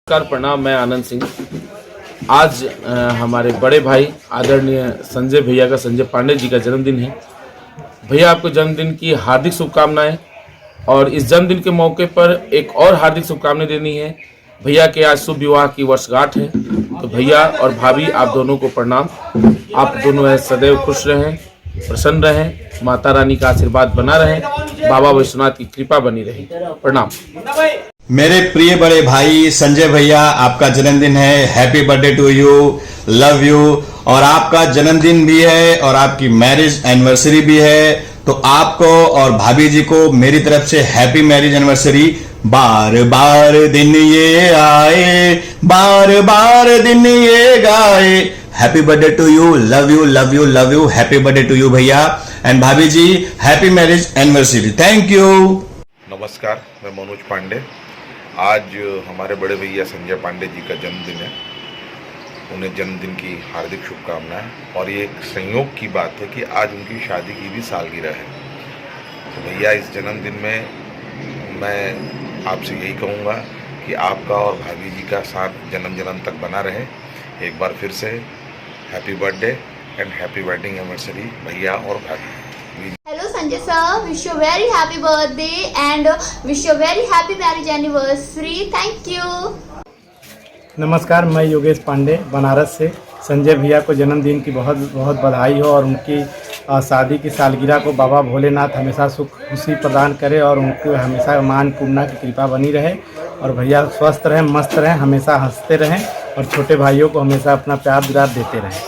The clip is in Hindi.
नमस्कार, प्रणाम। मैं आनंद सिंह। आज हमारे बड़े भाई आदरणीय संजय भैया का, संजय पांडे जी का जन्मदिन है। भैया, आपको जन्मदिन की हार्दिक शुभकामनाएं। और इस जन्मदिन के मौके पर एक और हार्दिक शुभकामनाएं देनी है। भैया के आज शुभ विवाह की वर्षगांठ है, तो भैया और भाभी आप दोनों को प्रणाम। आप दोनों सदैव खुश रहें, प्रसन्न रहें, माता रानी का आशीर्वाद बना रहे, बाबा विश्वनाथ की कृपा बनी रहे। प्रणाम। मेरे प्रिय बड़े भाई संजय भैया, आपका जन्मदिन है। Happy birthday to you, love you. और आपका जन्मदिन भी है और आपकी मैरिज एनिवर्सरी भी है, तो आपको और भाभी जी को मेरी तरफ से हैप्पी मैरिज एनिवर्सरी। बार बार दिन ये आए, बार बार दिन ये गाए। Happy birthday to you, love you love you love you. Happy birthday to you भैया एंड भाभी ji, happy marriage anniversary. Thank you. नमस्कार, मैं मनोज पांडे। आज हमारे बड़े भैया संजय पांडे जी का जन्मदिन है। उन्हें जन्मदिन की हार्दिक शुभकामनाएं। और ये एक संयोग की बात है कि आज उनकी शादी की भी सालगिरह है। तो भैया, इस जन्मदिन में मैं आपसे यही कहूँगा कि आपका और भाभी जी का साथ जन्म जन्म तक बना रहे। एक बार फिर से happy birthday and happy wedding anniversary भैया और भाभी। Hello Sanjay sir, wish you very happy birthday and wish you very happy marriage anniversary. Thank you. नमस्कार, मैं योगेश पांडे बनारस से। संजय भैया को जन्मदिन की बहुत बहुत बधाई हो और उनकी शादी की सालगिरह को बाबा भोलेनाथ हमेशा सुख खुशी प्रदान करे और उनको हमेशा मान पूर्णा की कृपा बनी रहे। और भैया स्वस्थ रहें, मस्त रहें, हमेशा हंसते रहें और छोटे भाइयों को हमेशा अपना प्यार दुलार देते रहें।